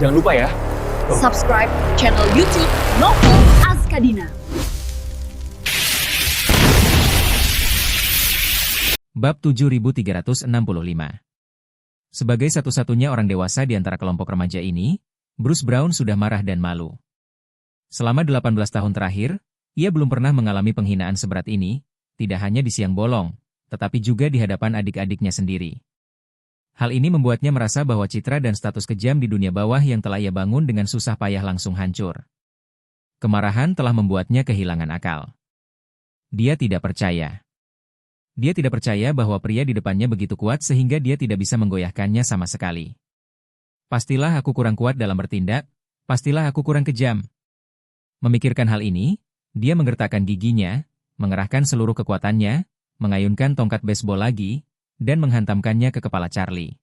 Jangan lupa ya. Subscribe channel YouTube Novel Azkadina. Bab 7365. Sebagai satu-satunya orang dewasa di antara kelompok remaja ini, Bruce Brown sudah marah dan malu. Selama 18 tahun terakhir, ia belum pernah mengalami penghinaan seberat ini, tidak hanya di siang bolong, tetapi juga di hadapan adik-adiknya sendiri. Hal ini membuatnya merasa bahwa citra dan status kejam di dunia bawah yang telah ia bangun dengan susah payah langsung hancur. Kemarahan telah membuatnya kehilangan akal. Dia tidak percaya. Dia tidak percaya bahwa pria di depannya begitu kuat sehingga dia tidak bisa menggoyahkannya sama sekali. Pastilah aku kurang kuat dalam bertindak, pastilah aku kurang kejam. Memikirkan hal ini, dia menggertakkan giginya, mengerahkan seluruh kekuatannya, mengayunkan tongkat baseball lagi, dan menghantamkannya ke kepala Charlie.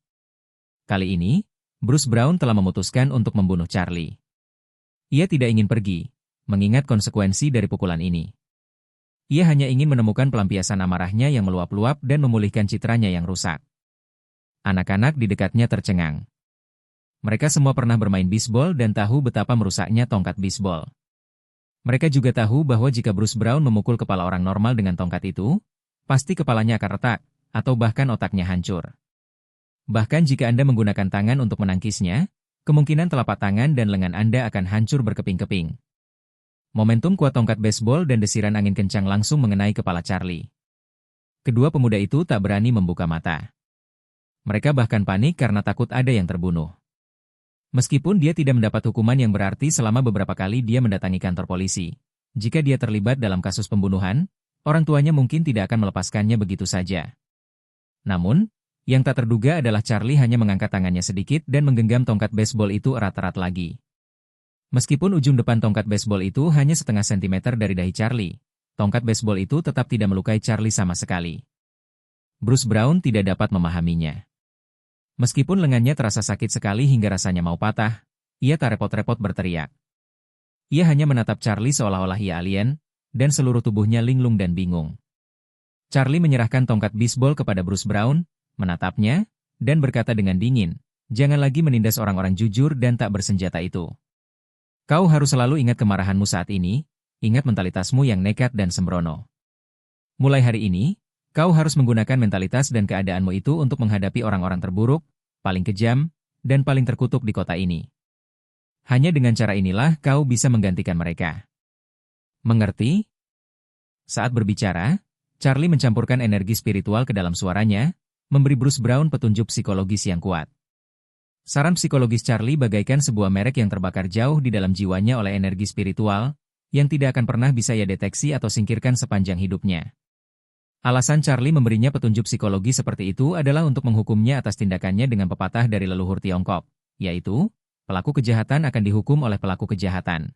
Kali ini, Bruce Brown telah memutuskan untuk membunuh Charlie. Ia tidak ingin pergi, mengingat konsekuensi dari pukulan ini. Ia hanya ingin menemukan pelampiasan amarahnya yang meluap-luap dan memulihkan citranya yang rusak. Anak-anak di dekatnya tercengang. Mereka semua pernah bermain bisbol dan tahu betapa merusaknya tongkat bisbol. Mereka juga tahu bahwa jika Bruce Brown memukul kepala orang normal dengan tongkat itu, pasti kepalanya akan retak, atau bahkan otaknya hancur. Bahkan jika Anda menggunakan tangan untuk menangkisnya, kemungkinan telapak tangan dan lengan Anda akan hancur berkeping-keping. Momentum kuat tongkat baseball dan desiran angin kencang langsung mengenai kepala Charlie. Kedua pemuda itu tak berani membuka mata. Mereka bahkan panik karena takut ada yang terbunuh. Meskipun dia tidak mendapat hukuman yang berarti selama beberapa kali dia mendatangi kantor polisi, jika dia terlibat dalam kasus pembunuhan, orang tuanya mungkin tidak akan melepaskannya begitu saja. Namun, yang tak terduga adalah Charlie hanya mengangkat tangannya sedikit dan menggenggam tongkat baseball itu erat-erat lagi. Meskipun ujung depan tongkat baseball itu hanya setengah sentimeter dari dahi Charlie, tongkat baseball itu tetap tidak melukai Charlie sama sekali. Bruce Brown tidak dapat memahaminya. Meskipun lengannya terasa sakit sekali hingga rasanya mau patah, ia tak repot-repot berteriak. Ia hanya menatap Charlie seolah-olah ia alien, dan seluruh tubuhnya linglung dan bingung. Charlie menyerahkan tongkat bisbol kepada Bruce Brown, menatapnya, dan berkata dengan dingin, "Jangan lagi menindas orang-orang jujur dan tak bersenjata itu. Kau harus selalu ingat kemarahanmu saat ini, ingat mentalitasmu yang nekat dan sembrono. Mulai hari ini, kau harus menggunakan mentalitas dan keadaanmu itu untuk menghadapi orang-orang terburuk, paling kejam, dan paling terkutuk di kota ini. Hanya dengan cara inilah kau bisa menggantikan mereka. Mengerti?" Saat berbicara, Charlie mencampurkan energi spiritual ke dalam suaranya, memberi Bruce Brown petunjuk psikologis yang kuat. Saran psikologis Charlie bagaikan sebuah merek yang terbakar jauh di dalam jiwanya oleh energi spiritual, yang tidak akan pernah bisa ia deteksi atau singkirkan sepanjang hidupnya. Alasan Charlie memberinya petunjuk psikologi seperti itu adalah untuk menghukumnya atas tindakannya dengan pepatah dari leluhur Tiongkok, yaitu, pelaku kejahatan akan dihukum oleh pelaku kejahatan.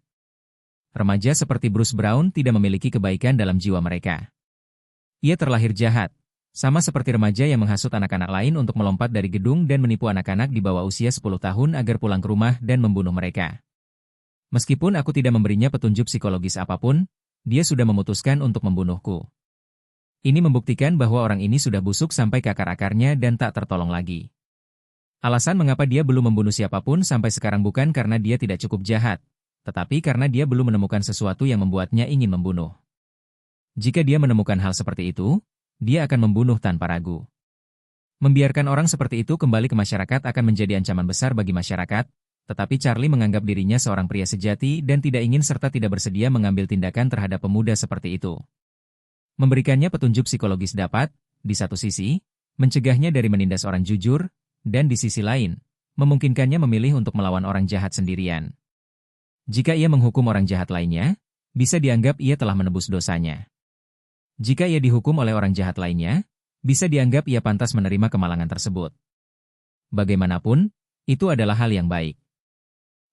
Remaja seperti Bruce Brown tidak memiliki kebaikan dalam jiwa mereka. Ia terlahir jahat, sama seperti remaja yang menghasut anak-anak lain untuk melompat dari gedung dan menipu anak-anak di bawah usia 10 tahun agar pulang ke rumah dan membunuh mereka. Meskipun aku tidak memberinya petunjuk psikologis apapun, dia sudah memutuskan untuk membunuhku. Ini membuktikan bahwa orang ini sudah busuk sampai ke akar-akarnya dan tak tertolong lagi. Alasan mengapa dia belum membunuh siapapun sampai sekarang bukan karena dia tidak cukup jahat, tetapi karena dia belum menemukan sesuatu yang membuatnya ingin membunuh. Jika dia menemukan hal seperti itu, dia akan membunuh tanpa ragu. Membiarkan orang seperti itu kembali ke masyarakat akan menjadi ancaman besar bagi masyarakat, tetapi Charlie menganggap dirinya seorang pria sejati dan tidak ingin serta tidak bersedia mengambil tindakan terhadap pemuda seperti itu. Memberikannya petunjuk psikologis dapat, di satu sisi, mencegahnya dari menindas orang jujur, dan di sisi lain, memungkinkannya memilih untuk melawan orang jahat sendirian. Jika ia menghukum orang jahat lainnya, bisa dianggap ia telah menebus dosanya. Jika ia dihukum oleh orang jahat lainnya, bisa dianggap ia pantas menerima kemalangan tersebut. Bagaimanapun, itu adalah hal yang baik.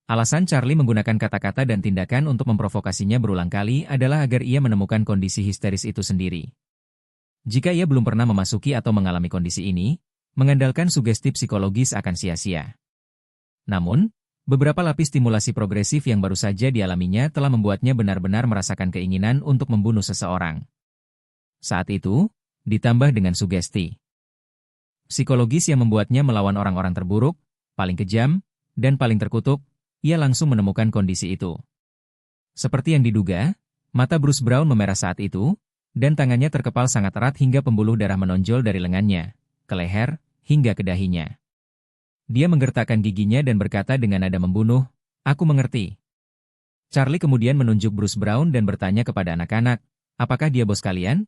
Alasan Charlie menggunakan kata-kata dan tindakan untuk memprovokasinya berulang kali adalah agar ia menemukan kondisi histeris itu sendiri. Jika ia belum pernah memasuki atau mengalami kondisi ini, mengandalkan sugesti psikologis akan sia-sia. Namun, beberapa lapis stimulasi progresif yang baru saja dialaminya telah membuatnya benar-benar merasakan keinginan untuk membunuh seseorang. Saat itu, ditambah dengan sugesti psikologis yang membuatnya melawan orang-orang terburuk, paling kejam, dan paling terkutuk, ia langsung menemukan kondisi itu. Seperti yang diduga, mata Bruce Brown memerah saat itu, dan tangannya terkepal sangat erat hingga pembuluh darah menonjol dari lengannya, ke leher, hingga ke dahinya. Dia menggertakkan giginya dan berkata dengan nada membunuh, "Aku mengerti." Charlie kemudian menunjuk Bruce Brown dan bertanya kepada anak-anak, "Apakah dia bos kalian?"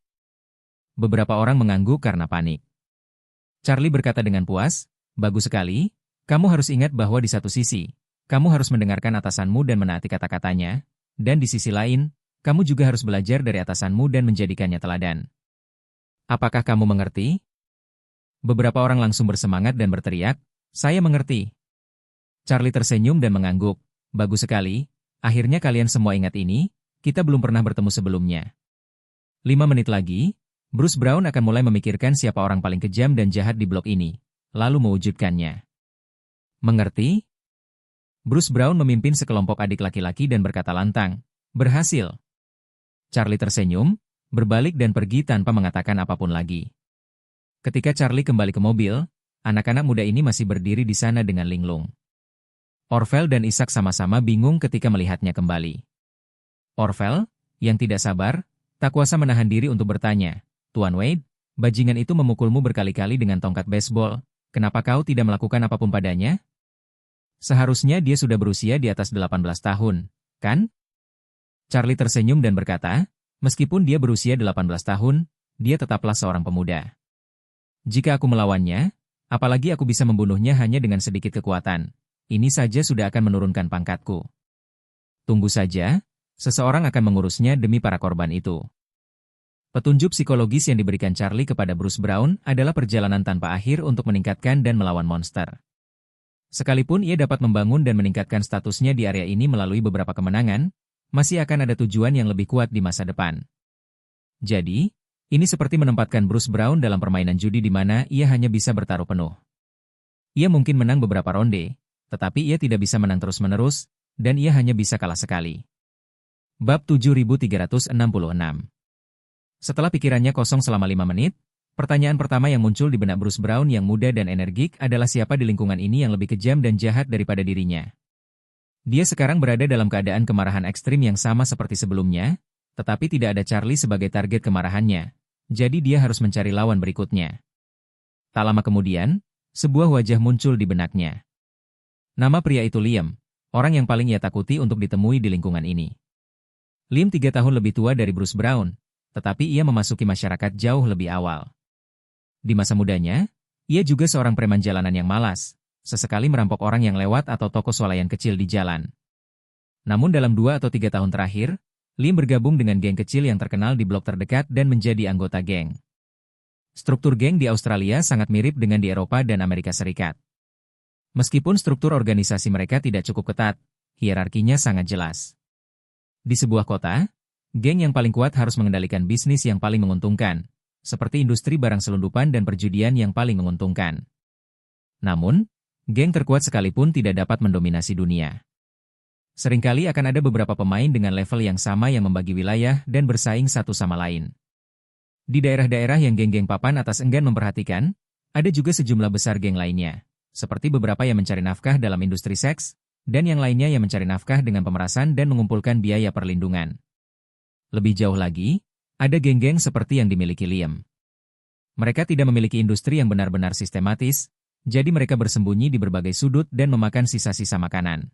Beberapa orang mengangguk karena panik. Charlie berkata dengan puas, "Bagus sekali, kamu harus ingat bahwa di satu sisi, kamu harus mendengarkan atasanmu dan menaati kata-katanya, dan di sisi lain, kamu juga harus belajar dari atasanmu dan menjadikannya teladan. Apakah kamu mengerti?" Beberapa orang langsung bersemangat dan berteriak, "Saya mengerti." Charlie tersenyum dan mengangguk, "Bagus sekali, akhirnya kalian semua ingat ini, kita belum pernah bertemu sebelumnya." 5 menit lagi, Bruce Brown akan mulai memikirkan siapa orang paling kejam dan jahat di blok ini, lalu mewujudkannya. "Mengerti?" Bruce Brown memimpin sekelompok adik laki-laki dan berkata lantang, "Berhasil." Charlie tersenyum, berbalik dan pergi tanpa mengatakan apapun lagi. Ketika Charlie kembali ke mobil, anak-anak muda ini masih berdiri di sana dengan linglung. Orville dan Isaac sama-sama bingung ketika melihatnya kembali. Orville, yang tidak sabar, tak kuasa menahan diri untuk bertanya, "Tuan Wade, bajingan itu memukulmu berkali-kali dengan tongkat baseball, kenapa kau tidak melakukan apapun padanya? Seharusnya dia sudah berusia di atas 18 tahun, kan?" Charlie tersenyum dan berkata, "Meskipun dia berusia 18 tahun, dia tetaplah seorang pemuda. Jika aku melawannya, apalagi aku bisa membunuhnya hanya dengan sedikit kekuatan, ini saja sudah akan menurunkan pangkatku. Tunggu saja, seseorang akan mengurusnya demi para korban itu." Petunjuk psikologis yang diberikan Charlie kepada Bruce Brown adalah perjalanan tanpa akhir untuk meningkatkan dan melawan monster. Sekalipun ia dapat membangun dan meningkatkan statusnya di area ini melalui beberapa kemenangan, masih akan ada tujuan yang lebih kuat di masa depan. Jadi, ini seperti menempatkan Bruce Brown dalam permainan judi di mana ia hanya bisa bertaruh penuh. Ia mungkin menang beberapa ronde, tetapi ia tidak bisa menang terus-menerus, dan ia hanya bisa kalah sekali. Bab 7366. Setelah pikirannya kosong selama 5 menit, pertanyaan pertama yang muncul di benak Bruce Brown yang muda dan energik adalah siapa di lingkungan ini yang lebih kejam dan jahat daripada dirinya. Dia sekarang berada dalam keadaan kemarahan ekstrim yang sama seperti sebelumnya, tetapi tidak ada Charlie sebagai target kemarahannya, jadi dia harus mencari lawan berikutnya. Tak lama kemudian, sebuah wajah muncul di benaknya. Nama pria itu Liam, orang yang paling ia takuti untuk ditemui di lingkungan ini. Liam 3 tahun lebih tua dari Bruce Brown, tetapi ia memasuki masyarakat jauh lebih awal. Di masa mudanya, ia juga seorang preman jalanan yang malas, sesekali merampok orang yang lewat atau toko swalayan kecil di jalan. Namun dalam 2 atau 3 tahun terakhir, Liam bergabung dengan geng kecil yang terkenal di blok terdekat dan menjadi anggota geng. Struktur geng di Australia sangat mirip dengan di Eropa dan Amerika Serikat. Meskipun struktur organisasi mereka tidak cukup ketat, hierarkinya sangat jelas. Di sebuah kota, geng yang paling kuat harus mengendalikan bisnis yang paling menguntungkan, seperti industri barang selundupan dan perjudian yang paling menguntungkan. Namun, geng terkuat sekalipun tidak dapat mendominasi dunia. Seringkali akan ada beberapa pemain dengan level yang sama yang membagi wilayah dan bersaing satu sama lain. Di daerah-daerah yang geng-geng papan atas enggan memperhatikan, ada juga sejumlah besar geng lainnya, seperti beberapa yang mencari nafkah dalam industri seks, dan yang lainnya yang mencari nafkah dengan pemerasan dan mengumpulkan biaya perlindungan. Lebih jauh lagi, ada geng-geng seperti yang dimiliki Liam. Mereka tidak memiliki industri yang benar-benar sistematis, jadi mereka bersembunyi di berbagai sudut dan memakan sisa-sisa makanan.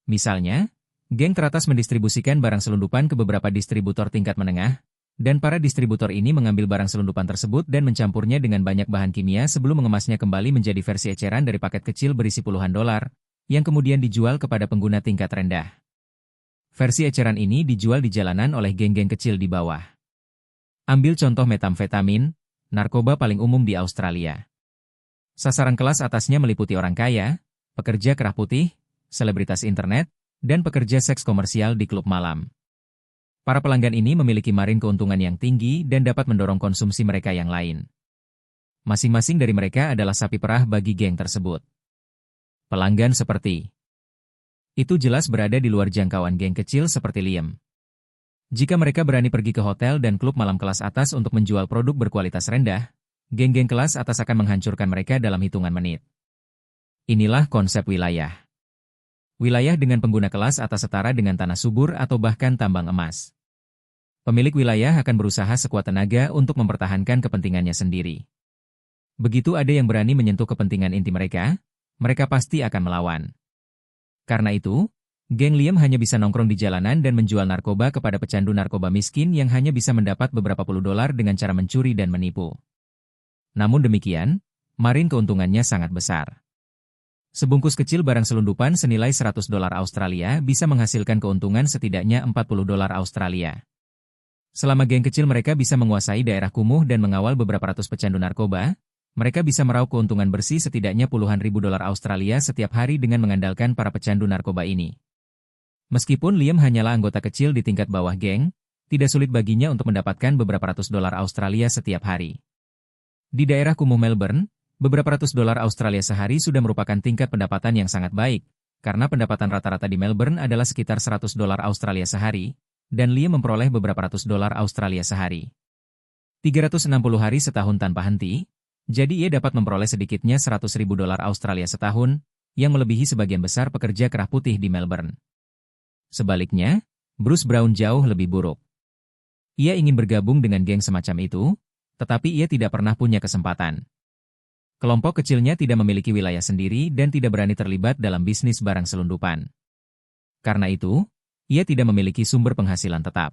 Misalnya, geng teratas mendistribusikan barang selundupan ke beberapa distributor tingkat menengah, dan para distributor ini mengambil barang selundupan tersebut dan mencampurnya dengan banyak bahan kimia sebelum mengemasnya kembali menjadi versi eceran dari paket kecil berisi puluhan dolar, yang kemudian dijual kepada pengguna tingkat rendah. Versi eceran ini dijual di jalanan oleh geng-geng kecil di bawah. Ambil contoh metamfetamin, narkoba paling umum di Australia. Sasaran kelas atasnya meliputi orang kaya, pekerja kerah putih, selebritas internet, dan pekerja seks komersial di klub malam. Para pelanggan ini memiliki margin keuntungan yang tinggi dan dapat mendorong konsumsi mereka yang lain. Masing-masing dari mereka adalah sapi perah bagi geng tersebut. Pelanggan seperti itu jelas berada di luar jangkauan geng kecil seperti Liam. Jika mereka berani pergi ke hotel dan klub malam kelas atas untuk menjual produk berkualitas rendah, geng-geng kelas atas akan menghancurkan mereka dalam hitungan menit. Inilah konsep wilayah. Wilayah dengan pengguna kelas atas setara dengan tanah subur atau bahkan tambang emas. Pemilik wilayah akan berusaha sekuat tenaga untuk mempertahankan kepentingannya sendiri. Begitu ada yang berani menyentuh kepentingan inti mereka, mereka pasti akan melawan. Karena itu, geng Liam hanya bisa nongkrong di jalanan dan menjual narkoba kepada pecandu narkoba miskin yang hanya bisa mendapat beberapa puluh dolar dengan cara mencuri dan menipu. Namun demikian, margin keuntungannya sangat besar. Sebungkus kecil barang selundupan senilai 100 dolar Australia bisa menghasilkan keuntungan setidaknya 40 dolar Australia. Selama geng kecil mereka bisa menguasai daerah kumuh dan mengawal beberapa ratus pecandu narkoba, mereka bisa meraup keuntungan bersih setidaknya puluhan ribu dolar Australia setiap hari dengan mengandalkan para pecandu narkoba ini. Meskipun Liam hanyalah anggota kecil di tingkat bawah geng, tidak sulit baginya untuk mendapatkan beberapa ratus dolar Australia setiap hari. Di daerah kumuh Melbourne, beberapa ratus dolar Australia sehari sudah merupakan tingkat pendapatan yang sangat baik, karena pendapatan rata-rata di Melbourne adalah sekitar 100 dolar Australia sehari, dan Liam memperoleh beberapa ratus dolar Australia sehari. 360 hari setahun tanpa henti, jadi ia dapat memperoleh sedikitnya 100 ribu dolar Australia setahun, yang melebihi sebagian besar pekerja kerah putih di Melbourne. Sebaliknya, Bruce Brown jauh lebih buruk. Ia ingin bergabung dengan geng semacam itu, tetapi ia tidak pernah punya kesempatan. Kelompok kecilnya tidak memiliki wilayah sendiri dan tidak berani terlibat dalam bisnis barang selundupan. Karena itu, ia tidak memiliki sumber penghasilan tetap.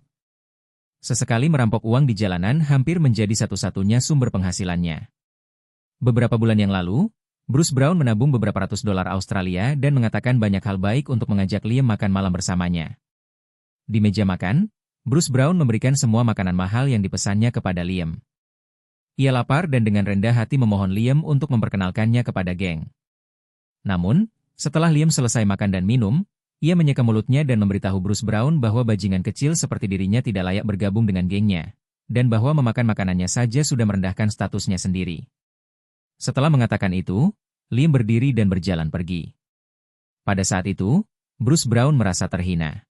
Sesekali merampok uang di jalanan hampir menjadi satu-satunya sumber penghasilannya. Beberapa bulan yang lalu, Bruce Brown menabung beberapa ratus dolar Australia dan mengatakan banyak hal baik untuk mengajak Liam makan malam bersamanya. Di meja makan, Bruce Brown memberikan semua makanan mahal yang dipesannya kepada Liam. Ia lapar dan dengan rendah hati memohon Liam untuk memperkenalkannya kepada geng. Namun, setelah Liam selesai makan dan minum, ia menyeka mulutnya dan memberitahu Bruce Brown bahwa bajingan kecil seperti dirinya tidak layak bergabung dengan gengnya, dan bahwa memakan makanannya saja sudah merendahkan statusnya sendiri. Setelah mengatakan itu, Liam berdiri dan berjalan pergi. Pada saat itu, Bruce Brown merasa terhina.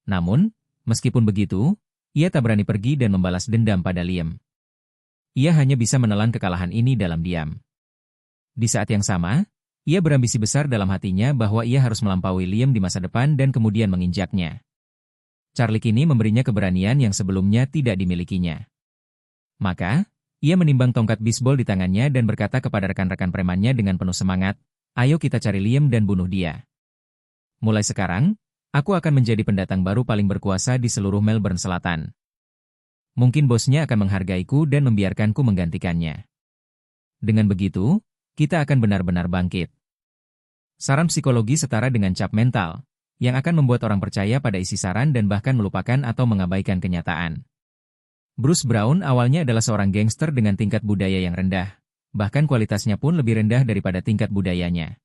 Namun, meskipun begitu, ia tak berani pergi dan membalas dendam pada Liam. Ia hanya bisa menelan kekalahan ini dalam diam. Di saat yang sama, ia berambisi besar dalam hatinya bahwa ia harus melampaui Liam di masa depan dan kemudian menginjaknya. Charlie kini memberinya keberanian yang sebelumnya tidak dimilikinya. Maka, ia menimbang tongkat bisbol di tangannya dan berkata kepada rekan-rekan premannya dengan penuh semangat, "Ayo kita cari Liam dan bunuh dia. Mulai sekarang, aku akan menjadi pendatang baru paling berkuasa di seluruh Melbourne Selatan. Mungkin bosnya akan menghargaiku dan membiarkanku menggantikannya. Dengan begitu, kita akan benar-benar bangkit." Saran psikologi setara dengan cap mental, yang akan membuat orang percaya pada isi saran dan bahkan melupakan atau mengabaikan kenyataan. Bruce Brown awalnya adalah seorang gangster dengan tingkat budaya yang rendah, bahkan kualitasnya pun lebih rendah daripada tingkat budayanya.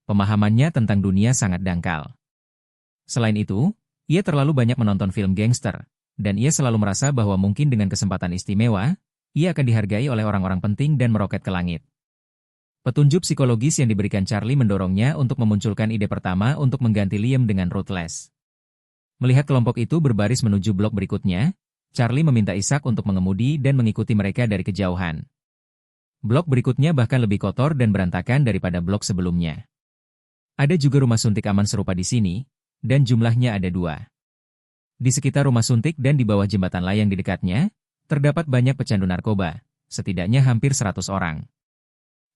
Pemahamannya tentang dunia sangat dangkal. Selain itu, ia terlalu banyak menonton film gangster, dan ia selalu merasa bahwa mungkin dengan kesempatan istimewa, ia akan dihargai oleh orang-orang penting dan meroket ke langit. Petunjuk psikologis yang diberikan Charlie mendorongnya untuk memunculkan ide pertama untuk mengganti Liam dengan Ruthless. Melihat kelompok itu berbaris menuju blok berikutnya, Charlie meminta Isaac untuk mengemudi dan mengikuti mereka dari kejauhan. Blok berikutnya bahkan lebih kotor dan berantakan daripada blok sebelumnya. Ada juga rumah suntik aman serupa di sini, dan jumlahnya ada 2. Di sekitar rumah suntik dan di bawah jembatan layang di dekatnya, terdapat banyak pecandu narkoba, setidaknya hampir 100 orang.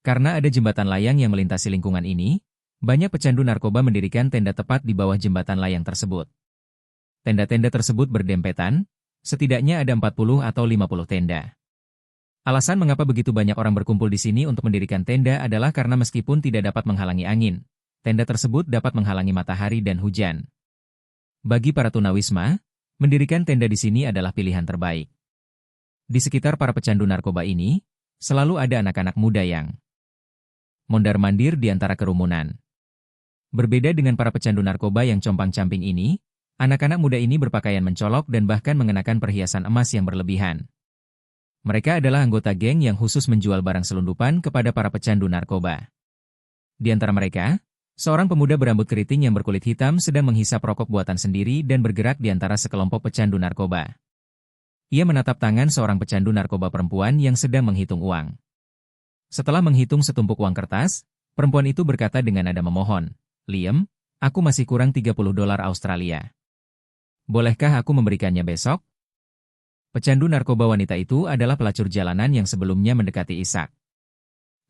Karena ada jembatan layang yang melintasi lingkungan ini, banyak pecandu narkoba mendirikan tenda tepat di bawah jembatan layang tersebut. Tenda-tenda tersebut berdempetan, setidaknya ada 40 atau 50 tenda. Alasan mengapa begitu banyak orang berkumpul di sini untuk mendirikan tenda adalah karena meskipun tidak dapat menghalangi angin, tenda tersebut dapat menghalangi matahari dan hujan. Bagi para tunawisma, mendirikan tenda di sini adalah pilihan terbaik. Di sekitar para pecandu narkoba ini, selalu ada anak-anak muda yang mondar-mandir di antara kerumunan. Berbeda dengan para pecandu narkoba yang compang-camping ini, anak-anak muda ini berpakaian mencolok dan bahkan mengenakan perhiasan emas yang berlebihan. Mereka adalah anggota geng yang khusus menjual barang selundupan kepada para pecandu narkoba. Di antara mereka, seorang pemuda berambut keriting yang berkulit hitam sedang menghisap rokok buatan sendiri dan bergerak di antara sekelompok pecandu narkoba. Ia menatap tangan seorang pecandu narkoba perempuan yang sedang menghitung uang. Setelah menghitung setumpuk uang kertas, perempuan itu berkata dengan nada memohon, "Liam, Aku masih kurang $30 Australia. Bolehkah aku memberikannya besok? Pecandu narkoba wanita itu adalah pelacur jalanan yang sebelumnya mendekati Ishak.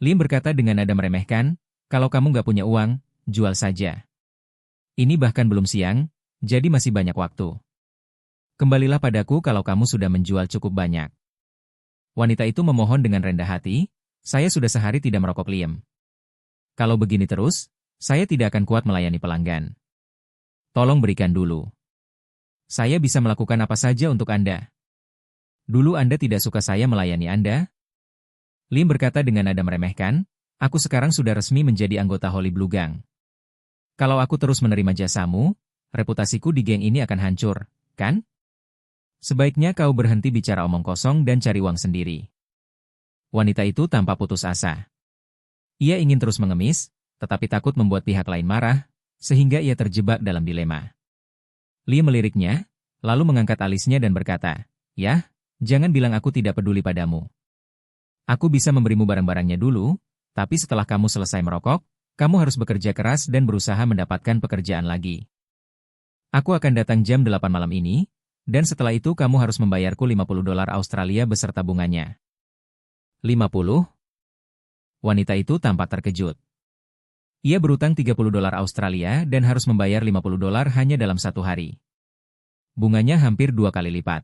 Lim berkata dengan nada meremehkan, kalau kamu nggak punya uang, jual saja. Ini bahkan belum siang, jadi masih banyak waktu. Kembalilah padaku kalau kamu sudah menjual cukup banyak. Wanita itu memohon dengan rendah hati, saya sudah sehari tidak merokok Liam. Kalau begini terus, saya tidak akan kuat melayani pelanggan. Tolong berikan dulu. Saya bisa melakukan apa saja untuk Anda. Dulu Anda tidak suka saya melayani Anda? Lim berkata dengan nada meremehkan, aku sekarang sudah resmi menjadi anggota Holy Blue Gang. Kalau aku terus menerima jasamu, reputasiku di geng ini akan hancur, kan? Sebaiknya kau berhenti bicara omong kosong dan cari uang sendiri. Wanita itu tanpa putus asa. Ia ingin terus mengemis, tetapi takut membuat pihak lain marah, sehingga ia terjebak dalam dilema. Lee meliriknya, lalu mengangkat alisnya dan berkata, "Yah, jangan bilang aku tidak peduli padamu. Aku bisa memberimu barang-barangnya dulu, tapi setelah kamu selesai merokok, kamu harus bekerja keras dan berusaha mendapatkan pekerjaan lagi. Aku akan datang jam 8 malam ini, dan setelah itu kamu harus membayarku $50 Australia beserta bunganya." 50? Wanita itu tampak terkejut. Ia berutang $30 Australia dan harus membayar $50 hanya dalam satu hari. Bunganya hampir 2 kali lipat.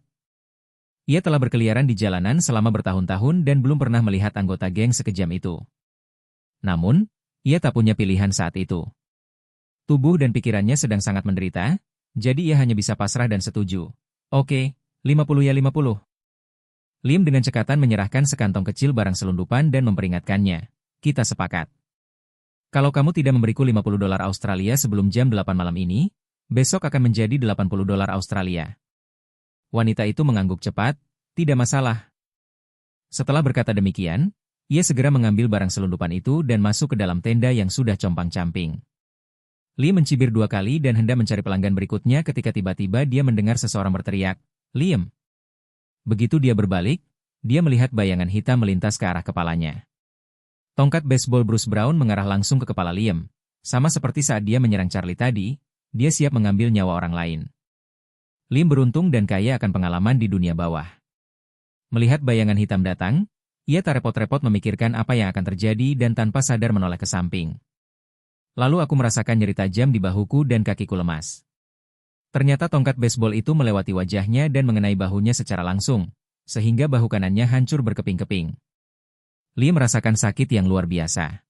Ia telah berkeliaran di jalanan selama bertahun-tahun dan belum pernah melihat anggota geng sekejam itu. Namun, ia tak punya pilihan saat itu. Tubuh dan pikirannya sedang sangat menderita, jadi ia hanya bisa pasrah dan setuju. Oke, 50 ya 50. Lim dengan cekatan menyerahkan sekantong kecil barang selundupan dan memperingatkannya. Kita sepakat. Kalau kamu tidak memberiku $50 Australia sebelum jam 8 malam ini, besok akan menjadi $80 Australia. Wanita itu mengangguk cepat, tidak masalah. Setelah berkata demikian, ia segera mengambil barang selundupan itu dan masuk ke dalam tenda yang sudah compang-camping. Lee mencibir 2 kali dan hendak mencari pelanggan berikutnya ketika tiba-tiba dia mendengar seseorang berteriak, "Liam!" Begitu dia berbalik, dia melihat bayangan hitam melintas ke arah kepalanya. Tongkat baseball Bruce Brown mengarah langsung ke kepala Liam. Sama seperti saat dia menyerang Charlie tadi, dia siap mengambil nyawa orang lain. Liam beruntung dan kaya akan pengalaman di dunia bawah. Melihat bayangan hitam datang, ia tak repot-repot memikirkan apa yang akan terjadi dan tanpa sadar menoleh ke samping. Lalu aku merasakan nyeri tajam di bahuku dan kakiku lemas. Ternyata tongkat baseball itu melewati wajahnya dan mengenai bahunya secara langsung, sehingga bahu kanannya hancur berkeping-keping. Lee merasakan sakit yang luar biasa.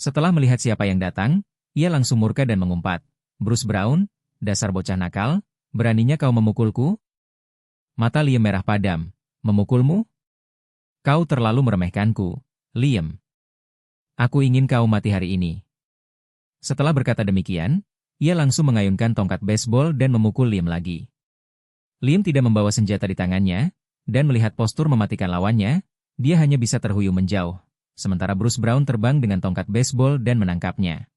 Setelah melihat siapa yang datang, ia langsung murka dan mengumpat, "Bruce Brown, dasar bocah nakal, beraninya kau memukulku?" Mata Liam merah padam. "Memukulmu? Kau terlalu meremehkanku, Liam. Aku ingin kau mati hari ini." Setelah berkata demikian, ia langsung mengayunkan tongkat baseball dan memukul Liam lagi. Liam tidak membawa senjata di tangannya, dan melihat postur mematikan lawannya, dia hanya bisa terhuyung menjauh, sementara Bruce Brown terbang dengan tongkat baseball dan menangkapnya.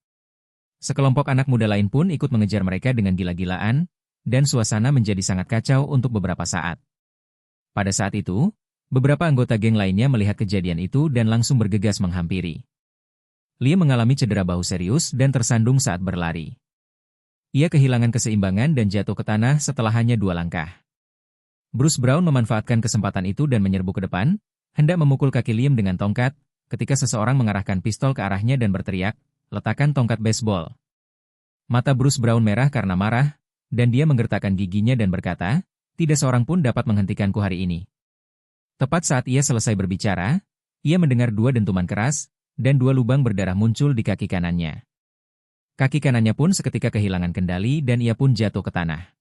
Sekelompok anak muda lain pun ikut mengejar mereka dengan gila-gilaan, dan suasana menjadi sangat kacau untuk beberapa saat. Pada saat itu, beberapa anggota geng lainnya melihat kejadian itu dan langsung bergegas menghampiri. Liam mengalami cedera bahu serius dan tersandung saat berlari. Ia kehilangan keseimbangan dan jatuh ke tanah setelah hanya 2 langkah. Bruce Brown memanfaatkan kesempatan itu dan menyerbu ke depan, hendak memukul kaki Liam dengan tongkat, ketika seseorang mengarahkan pistol ke arahnya dan berteriak, "Letakkan tongkat baseball." Mata Bruce Brown merah karena marah, dan dia menggertakkan giginya dan berkata, "Tidak seorang pun dapat menghentikanku hari ini." Tepat saat ia selesai berbicara, ia mendengar 2 dentuman keras, dan 2 lubang berdarah muncul di kaki kanannya. Kaki kanannya pun seketika kehilangan kendali dan ia pun jatuh ke tanah.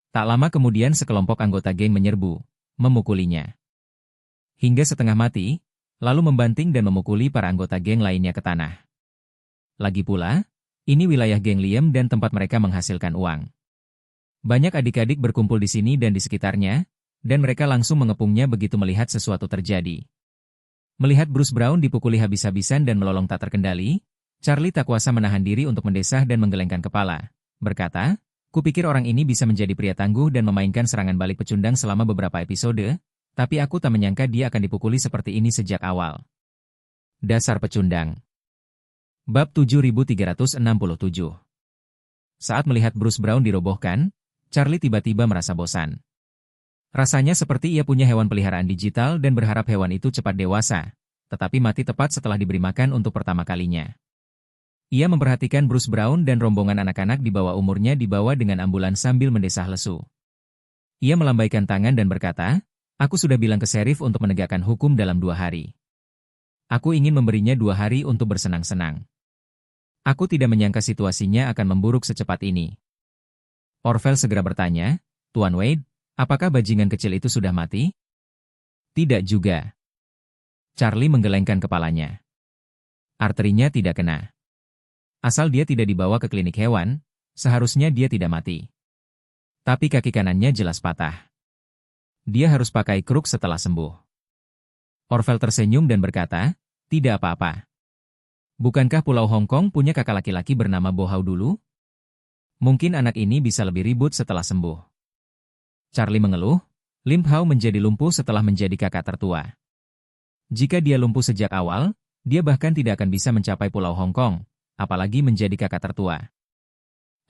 Tak lama kemudian sekelompok anggota geng menyerbu, memukulinya hingga setengah mati, lalu membanting dan memukuli para anggota geng lainnya ke tanah. Lagi pula, ini wilayah geng Liam dan tempat mereka menghasilkan uang. Banyak adik-adik berkumpul di sini dan di sekitarnya, dan mereka langsung mengepungnya begitu melihat sesuatu terjadi. Melihat Bruce Brown dipukuli habis-habisan dan melolong tak terkendali, Charlie tak kuasa menahan diri untuk mendesah dan menggelengkan kepala, berkata, "Kupikir orang ini bisa menjadi pria tangguh dan memainkan serangan balik pecundang selama beberapa episode, tapi aku tak menyangka dia akan dipukuli seperti ini sejak awal." Dasar pecundang. Bab 7367. Saat melihat Bruce Brown dirobohkan, Charlie tiba-tiba merasa bosan. Rasanya seperti ia punya hewan peliharaan digital dan berharap hewan itu cepat dewasa, tetapi mati tepat setelah diberi makan untuk pertama kalinya. Ia memperhatikan Bruce Brown dan rombongan anak-anak di bawah umurnya dibawa dengan ambulans sambil mendesah lesu. Ia melambaikan tangan dan berkata, "Aku sudah bilang ke sheriff untuk menegakkan hukum dalam 2 hari. Aku ingin memberinya 2 hari untuk bersenang-senang. Aku tidak menyangka situasinya akan memburuk secepat ini." Orville segera bertanya, "Tuan Wade, apakah bajingan kecil itu sudah mati?" "Tidak juga." Charlie menggelengkan kepalanya. "Arterinya tidak kena. Asal dia tidak dibawa ke klinik hewan, seharusnya dia tidak mati. Tapi kaki kanannya jelas patah. Dia harus pakai kruk setelah sembuh." Orville tersenyum dan berkata, "Tidak apa-apa. Bukankah Pulau Hong Kong punya kakak laki-laki bernama Bo Hao dulu? Mungkin anak ini bisa lebih ribut setelah sembuh." Charlie mengeluh, Lim Hao menjadi lumpuh setelah menjadi kakak tertua. Jika dia lumpuh sejak awal, dia bahkan tidak akan bisa mencapai Pulau Hong Kong, apalagi menjadi kakak tertua.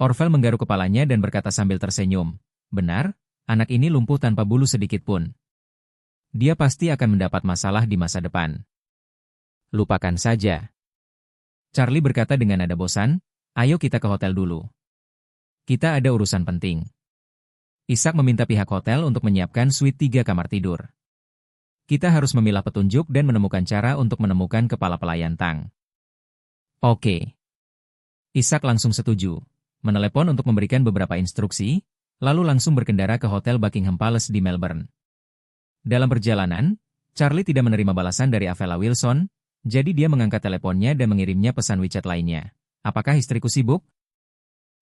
Orville menggaruk kepalanya dan berkata sambil tersenyum, "Benar, anak ini lumpuh tanpa bulu sedikit pun. Dia pasti akan mendapat masalah di masa depan." "Lupakan saja." Charlie berkata dengan nada bosan, "Ayo kita ke hotel dulu. Kita ada urusan penting." Ishak meminta pihak hotel untuk menyiapkan suite 3 kamar tidur. "Kita harus memilah petunjuk dan menemukan cara untuk menemukan kepala pelayan Tang." "Oke." Ishak langsung setuju, menelepon untuk memberikan beberapa instruksi, lalu langsung berkendara ke Hotel Buckingham Palace di Melbourne. Dalam perjalanan, Charlie tidak menerima balasan dari Avella Wilson, jadi dia mengangkat teleponnya dan mengirimnya pesan WeChat lainnya. "Apakah istriku sibuk?"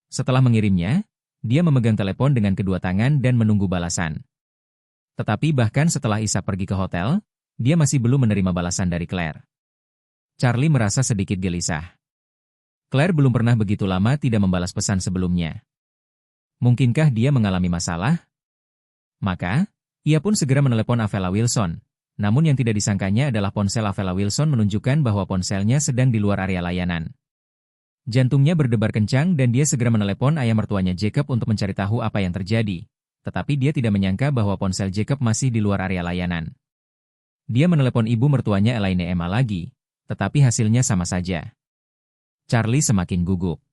Setelah mengirimnya, dia memegang telepon dengan kedua tangan dan menunggu balasan. Tetapi bahkan setelah Ishak pergi ke hotel, dia masih belum menerima balasan dari Claire. Charlie merasa sedikit gelisah. Claire belum pernah begitu lama tidak membalas pesan sebelumnya. Mungkinkah dia mengalami masalah? Maka, ia pun segera menelepon Avella Wilson. Namun yang tidak disangkanya adalah ponsel Avella Wilson menunjukkan bahwa ponselnya sedang di luar area layanan. Jantungnya berdebar kencang dan dia segera menelepon ayah mertuanya Jacob untuk mencari tahu apa yang terjadi. Tetapi dia tidak menyangka bahwa ponsel Jacob masih di luar area layanan. Dia menelepon ibu mertuanya Elaine Emma lagi, tetapi hasilnya sama saja. Charlie semakin gugup.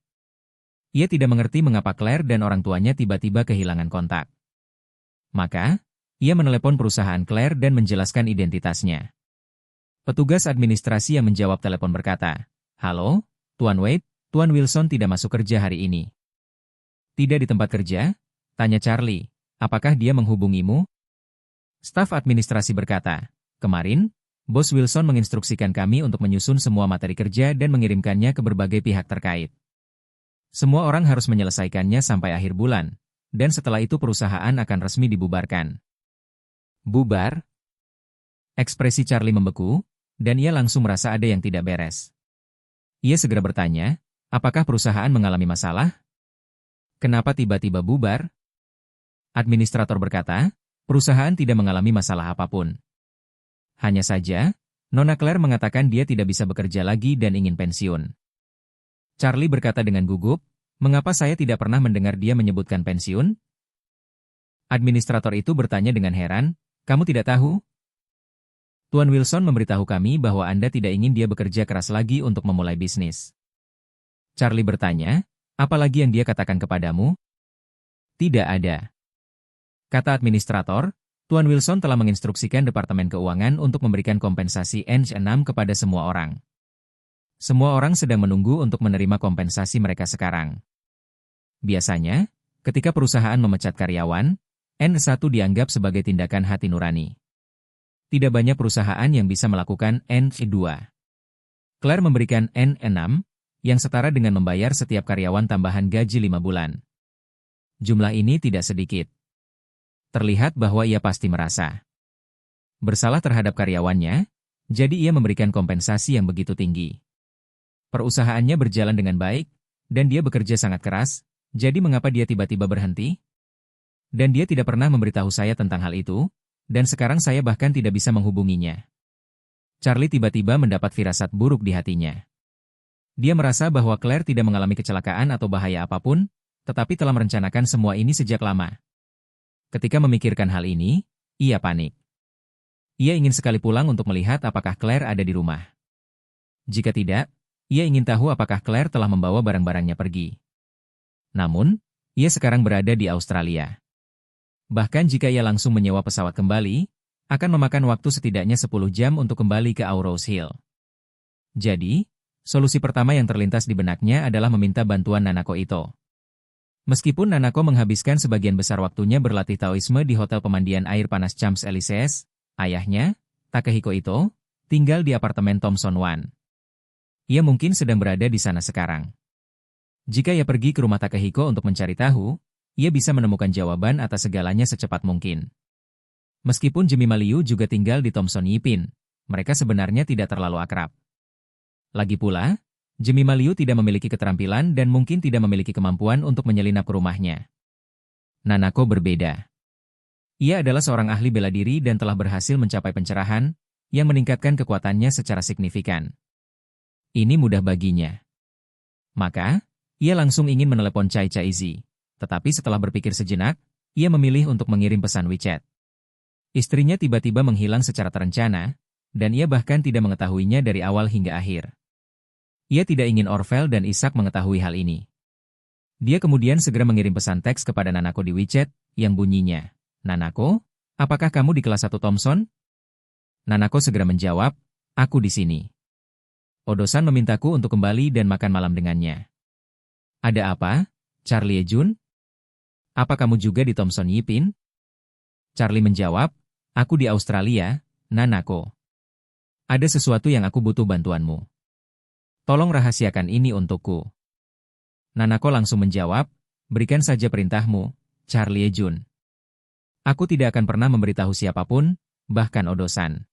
Ia tidak mengerti mengapa Claire dan orang tuanya tiba-tiba kehilangan kontak. Maka, ia menelepon perusahaan Claire dan menjelaskan identitasnya. Petugas administrasi yang menjawab telepon berkata, "Halo, Tuan Wade, Tuan Wilson tidak masuk kerja hari ini." "Tidak di tempat kerja?" tanya Charlie. "Apakah dia menghubungimu?" Staf administrasi berkata, "Kemarin, Bos Wilson menginstruksikan kami untuk menyusun semua materi kerja dan mengirimkannya ke berbagai pihak terkait. Semua orang harus menyelesaikannya sampai akhir bulan, dan setelah itu perusahaan akan resmi dibubarkan." "Bubar?" Ekspresi Charlie membeku, dan ia langsung merasa ada yang tidak beres. Ia segera bertanya, "Apakah perusahaan mengalami masalah? Kenapa tiba-tiba bubar?" Administrator berkata, "Perusahaan tidak mengalami masalah apapun. Hanya saja, Nona Claire mengatakan dia tidak bisa bekerja lagi dan ingin pensiun." Charlie berkata dengan gugup, "Mengapa saya tidak pernah mendengar dia menyebutkan pensiun?" Administrator itu bertanya dengan heran, "Kamu tidak tahu?" "Tuan Wilson memberitahu kami bahwa Anda tidak ingin dia bekerja keras lagi untuk memulai bisnis." Charlie bertanya, "Apa lagi yang dia katakan kepadamu?" "Tidak ada." Kata administrator, Tuan Wilson telah menginstruksikan Departemen Keuangan untuk memberikan kompensasi N6 kepada semua orang. Semua orang sedang menunggu untuk menerima kompensasi mereka sekarang. Biasanya, ketika perusahaan memecat karyawan, N1 dianggap sebagai tindakan hati nurani. Tidak banyak perusahaan yang bisa melakukan N2. Claire memberikan N6, yang setara dengan membayar setiap karyawan tambahan gaji 5 bulan. Jumlah ini tidak sedikit. Terlihat bahwa ia pasti merasa bersalah terhadap karyawannya, jadi ia memberikan kompensasi yang begitu tinggi. Perusahaannya berjalan dengan baik, dan dia bekerja sangat keras, jadi mengapa dia tiba-tiba berhenti? Dan dia tidak pernah memberitahu saya tentang hal itu, dan sekarang saya bahkan tidak bisa menghubunginya. Charlie tiba-tiba mendapat firasat buruk di hatinya. Dia merasa bahwa Claire tidak mengalami kecelakaan atau bahaya apapun, tetapi telah merencanakan semua ini sejak lama. Ketika memikirkan hal ini, ia panik. Ia ingin sekali pulang untuk melihat apakah Claire ada di rumah. Jika tidak, ia ingin tahu apakah Claire telah membawa barang-barangnya pergi. Namun, ia sekarang berada di Australia. Bahkan jika ia langsung menyewa pesawat kembali, akan memakan waktu setidaknya 10 jam untuk kembali ke Aurose Hill. Jadi, solusi pertama yang terlintas di benaknya adalah meminta bantuan Nanako Ito. Meskipun Nanako menghabiskan sebagian besar waktunya berlatih Taoisme di Hotel Pemandian Air Panas Champs-Élysées, ayahnya, Takehiko Ito, tinggal di apartemen Thomson One. Ia mungkin sedang berada di sana sekarang. Jika ia pergi ke rumah Takehiko untuk mencari tahu, ia bisa menemukan jawaban atas segalanya secepat mungkin. Meskipun Jemima Liu juga tinggal di Thomson Yipin, mereka sebenarnya tidak terlalu akrab. Lagi pula, Jemima Liu tidak memiliki keterampilan dan mungkin tidak memiliki kemampuan untuk menyelinap ke rumahnya. Nanako berbeda. Ia adalah seorang ahli bela diri dan telah berhasil mencapai pencerahan yang meningkatkan kekuatannya secara signifikan. Ini mudah baginya. Maka, ia langsung ingin menelepon Chai Chaizi. Tetapi setelah berpikir sejenak, ia memilih untuk mengirim pesan WeChat. Istrinya tiba-tiba menghilang secara terencana, dan ia bahkan tidak mengetahuinya dari awal hingga akhir. Ia tidak ingin Orvel dan Ishak mengetahui hal ini. Dia kemudian segera mengirim pesan teks kepada Nanako di WeChat, yang bunyinya, "Nanako, apakah kamu di kelas 1 Thomson?" Nanako segera menjawab, "Aku di sini. Odo-san memintaku untuk kembali dan makan malam dengannya." "Ada apa, Charlie Jun? Apa kamu juga di Thomson Yipin?" Charlie menjawab, "Aku di Australia, Nanako. Ada sesuatu yang aku butuh bantuanmu. Tolong rahasiakan ini untukku." Nanako langsung menjawab, "Berikan saja perintahmu, Charlie Jun. Aku tidak akan pernah memberitahu siapapun, bahkan Odo-san."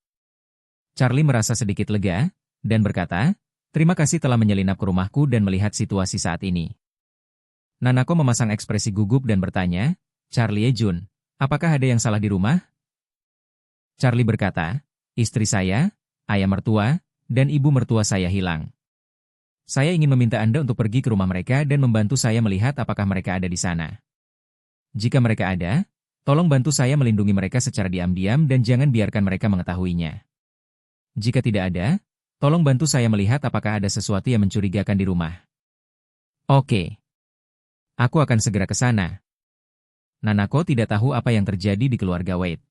Charlie merasa sedikit lega, dan berkata, "Terima kasih telah menyelinap ke rumahku dan melihat situasi saat ini." Nanako memasang ekspresi gugup dan bertanya, "Charlie Jun, apakah ada yang salah di rumah?" Charlie berkata, "Istri saya, ayah mertua, dan ibu mertua saya hilang. Saya ingin meminta Anda untuk pergi ke rumah mereka dan membantu saya melihat apakah mereka ada di sana. Jika mereka ada, tolong bantu saya melindungi mereka secara diam-diam dan jangan biarkan mereka mengetahuinya. Jika tidak ada, tolong bantu saya melihat apakah ada sesuatu yang mencurigakan di rumah." "Oke. Aku akan segera ke sana." Nanako tidak tahu apa yang terjadi di keluarga Wade.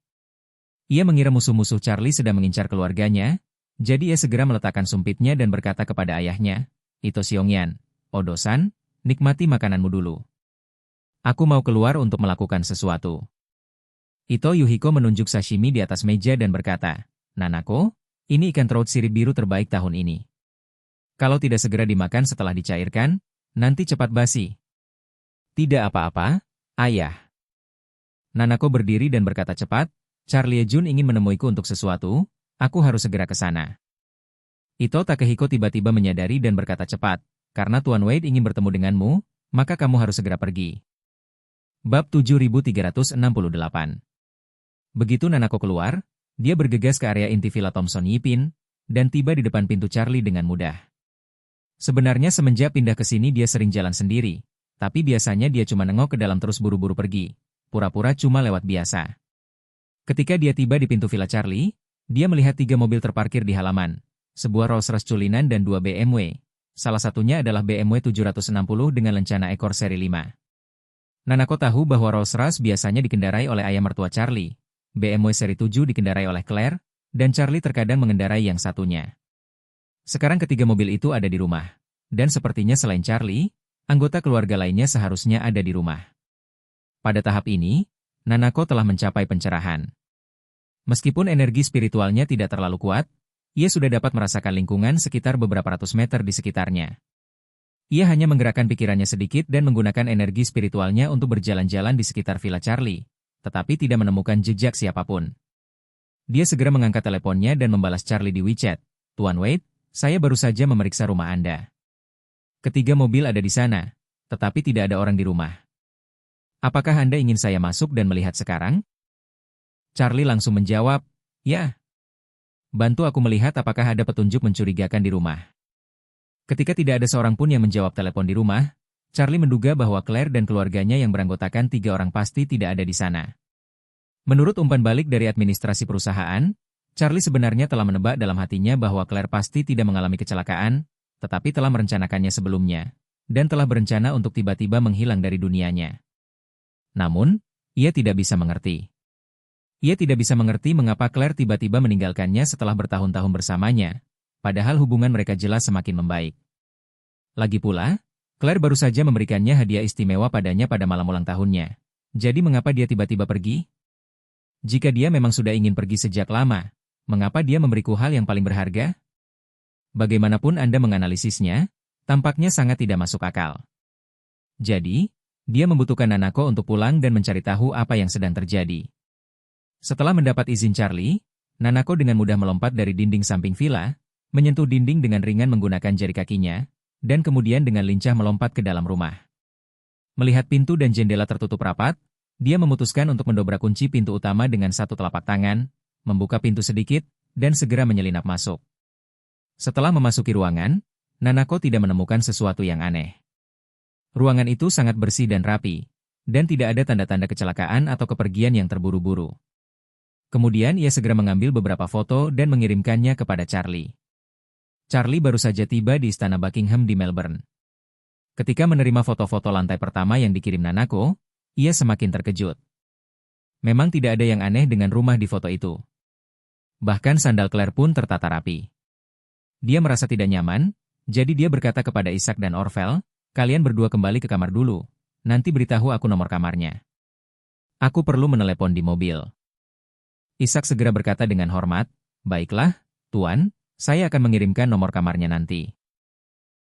Ia mengira musuh-musuh Charlie sedang mengincar keluarganya, jadi ia segera meletakkan sumpitnya dan berkata kepada ayahnya, "Ito Xiongyan, Odo-san, nikmati makananmu dulu. Aku mau keluar untuk melakukan sesuatu." Ito Yuhiko menunjuk sashimi di atas meja dan berkata, "Nanako, ini ikan trout sirip biru terbaik tahun ini. Kalau tidak segera dimakan setelah dicairkan, nanti cepat basi." "Tidak apa-apa, ayah." Nanako berdiri dan berkata cepat, "Charlie Jun ingin menemuiku untuk sesuatu, aku harus segera ke sana." Ito Takehiko tiba-tiba menyadari dan berkata cepat, "Karena Tuan Wade ingin bertemu denganmu, maka kamu harus segera pergi." Bab 7368. Begitu Nanako keluar, dia bergegas ke area inti Villa Thomson Yipin, dan tiba di depan pintu Charlie dengan mudah. Sebenarnya semenjak pindah ke sini dia sering jalan sendiri, tapi biasanya dia cuma nengok ke dalam terus buru-buru pergi, pura-pura cuma lewat biasa. Ketika dia tiba di pintu Villa Charlie, dia melihat 3 mobil terparkir di halaman, sebuah Rolls-Royce culinan dan 2 BMW. Salah satunya adalah BMW 760 dengan lencana ekor seri 5. Nanako tahu bahwa Rolls-Royce biasanya dikendarai oleh ayah mertua Charlie, BMW seri 7 dikendarai oleh Claire, dan Charlie terkadang mengendarai yang satunya. Sekarang ketiga mobil itu ada di rumah, dan sepertinya selain Charlie, anggota keluarga lainnya seharusnya ada di rumah. Pada tahap ini, Nanako telah mencapai pencerahan. Meskipun energi spiritualnya tidak terlalu kuat, ia sudah dapat merasakan lingkungan sekitar beberapa ratus meter di sekitarnya. Ia hanya menggerakkan pikirannya sedikit dan menggunakan energi spiritualnya untuk berjalan-jalan di sekitar Villa Charlie, tetapi tidak menemukan jejak siapapun. Dia segera mengangkat teleponnya dan membalas Charlie di WeChat, "Tuan Wade, saya baru saja memeriksa rumah Anda. Ketiga mobil ada di sana, tetapi tidak ada orang di rumah. Apakah Anda ingin saya masuk dan melihat sekarang?" Charlie langsung menjawab, "Ya. Bantu aku melihat apakah ada petunjuk mencurigakan di rumah." Ketika tidak ada seorang pun yang menjawab telepon di rumah, Charlie menduga bahwa Claire dan keluarganya yang beranggotakan 3 orang pasti tidak ada di sana. Menurut umpan balik dari administrasi perusahaan, Charlie sebenarnya telah menebak dalam hatinya bahwa Claire pasti tidak mengalami kecelakaan, tetapi telah merencanakannya sebelumnya, dan telah berencana untuk tiba-tiba menghilang dari dunianya. Namun, ia tidak bisa mengerti. Ia tidak bisa mengerti mengapa Claire tiba-tiba meninggalkannya setelah bertahun-tahun bersamanya, padahal hubungan mereka jelas semakin membaik. Lagi pula, Claire baru saja memberikannya hadiah istimewa padanya pada malam ulang tahunnya. Jadi mengapa dia tiba-tiba pergi? Jika dia memang sudah ingin pergi sejak lama, mengapa dia memberiku hal yang paling berharga? Bagaimanapun Anda menganalisisnya, tampaknya sangat tidak masuk akal. Jadi, dia membutuhkan Nanako untuk pulang dan mencari tahu apa yang sedang terjadi. Setelah mendapat izin Charlie, Nanako dengan mudah melompat dari dinding samping villa, menyentuh dinding dengan ringan menggunakan jari kakinya, dan kemudian dengan lincah melompat ke dalam rumah. Melihat pintu dan jendela tertutup rapat, dia memutuskan untuk mendobrak kunci pintu utama dengan satu telapak tangan, membuka pintu sedikit, dan segera menyelinap masuk. Setelah memasuki ruangan, Nanako tidak menemukan sesuatu yang aneh. Ruangan itu sangat bersih dan rapi, dan tidak ada tanda-tanda kecelakaan atau kepergian yang terburu-buru. Kemudian ia segera mengambil beberapa foto dan mengirimkannya kepada Charlie. Charlie baru saja tiba di Istana Buckingham di Melbourne. Ketika menerima foto-foto lantai pertama yang dikirim Nanako, ia semakin terkejut. Memang tidak ada yang aneh dengan rumah di foto itu. Bahkan sandal Claire pun tertata rapi. Dia merasa tidak nyaman, jadi dia berkata kepada Isaac dan Orvel, "Kalian berdua kembali ke kamar dulu, nanti beritahu aku nomor kamarnya. Aku perlu menelepon di mobil." Isaac segera berkata dengan hormat, "Baiklah, Tuan. Saya akan mengirimkan nomor kamarnya nanti."